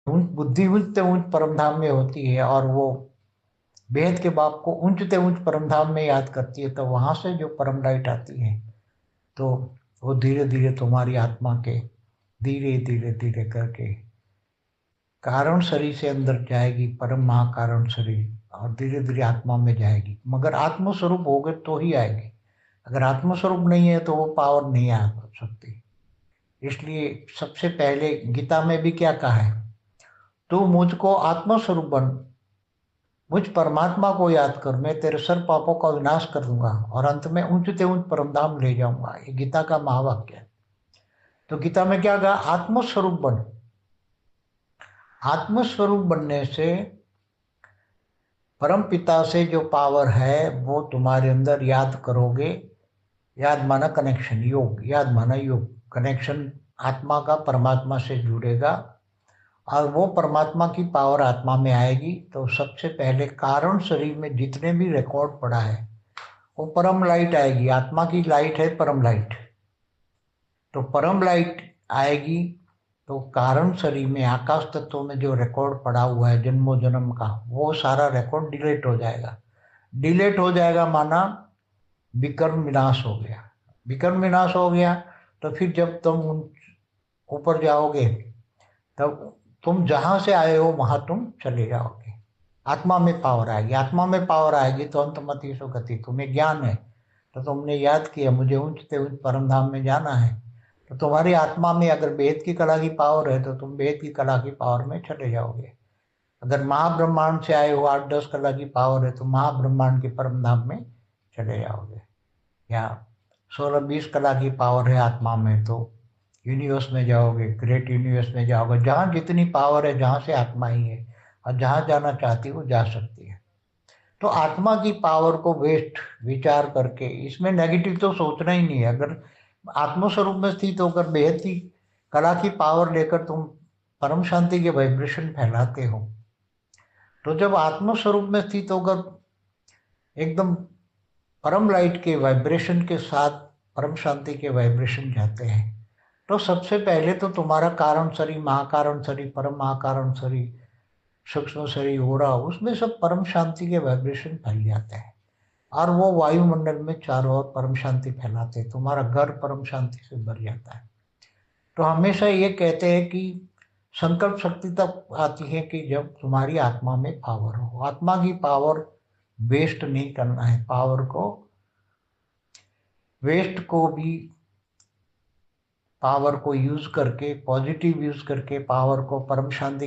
बुद्धि ऊंचते ऊंच परम धाम में होती है और वो बेहद के बाप को ऊंचते ऊंच परम धाम में याद करती है, तो वहां से जो परम लाइट आती है, तो वो धीरे धीरे तुम्हारी आत्मा के धीरे धीरे धीरे करके कारण शरीर से अंदर जाएगी, परम महाकारण शरीर, और धीरे धीरे आत्मा में जाएगी। मगर आत्म स्वरूप होगे तो ही आएगी। अगर आत्म स्वरूप नहीं है तो वो पावर नहीं आ सकती। इसलिए सबसे पहले गीता में भी क्या कहा है, तू मुझको आत्म स्वरूप बन, मुझ परमात्मा को याद कर, मैं तेरे सर पापों का विनाश कर दूंगा और अंत में ऊंचते ऊंच परमधाम ले जाऊंगा। ये गीता का महावाक्य है। तो गीता में क्या कहा, आत्म स्वरूप बन। आत्म स्वरूप बनने से परम पिता से जो पावर है वो तुम्हारे अंदर याद करोगे। याद माना कनेक्शन, योग, याद माना योग, कनेक्शन आत्मा का परमात्मा से जुड़ेगा और वो परमात्मा की पावर आत्मा में आएगी। तो सबसे पहले कारण शरीर में जितने भी रिकॉर्ड पड़ा है वो परम लाइट आएगी। आत्मा की लाइट है परम लाइट, तो परम लाइट आएगी। तो कारण शरीर में आकाश तत्व में जो रिकॉर्ड पड़ा हुआ है जन्मों जन्म का, वो सारा रिकॉर्ड डिलीट हो जाएगा। डिलीट हो जाएगा माना विकर्म विनाश हो गया। विकर्म विनाश हो गया तो फिर जब तुम ऊपर जाओगे, तब तुम जहां से आए हो वहां तुम चले जाओगे। आत्मा में पावर आएगी। आत्मा में पावर आएगी तो अंतमति सुगति, तुम्हें ज्ञान है तो तुमने याद किया मुझे ऊंचते ऊंच परम धाम में जाना है, तो तुम्हारी आत्मा में अगर भेद की कला की पावर है तो तुम भेद की कला की पावर में चले जाओगे। अगर महाब्रह्मांड से आए हो 8-10 कला की पावर है तो महाब्रह्मांड के परम धाम में चले जाओगे। या 16-20 कला की पावर है आत्मा में तो यूनिवर्स में जाओगे, ग्रेट यूनिवर्स में जाओगे, जहाँ जितनी पावर है, जहाँ से आत्मा ही है और जहाँ जाना चाहती है वो जा सकती है। तो आत्मा की पावर को वेस्ट विचार करके, इसमें नेगेटिव तो सोचना ही नहीं है। अगर आत्मस्वरूप में स्थित होकर बेहद की कला की पावर लेकर तुम परम शांति के वाइब्रेशन फैलाते हो, तो जब आत्मस्वरूप में स्थित होकर एकदम परम लाइट के वाइब्रेशन के साथ परम शांति के वाइब्रेशन जाते हैं, तो सबसे पहले तो तुम्हारा कारण शरीर, महाकारण शरीर, परम महाकारण शरीर, सूक्ष्म शरीर हो रहा, उसमें सब परम शांति के वाइब्रेशन फैल जाते हैं और वो वायुमंडल में चारों ओर परम शांति फैलाते हैं। तुम्हारा घर परम शांति से भर जाता है। तो हमेशा ये कहते हैं कि संकल्प शक्ति तब आती है कि जब तुम्हारी आत्मा में पावर हो। आत्मा की पावर वेस्ट नहीं करना है। पावर को, वेस्ट को भी, पावर को यूज करके, पॉजिटिव यूज करके पावर को परम शांति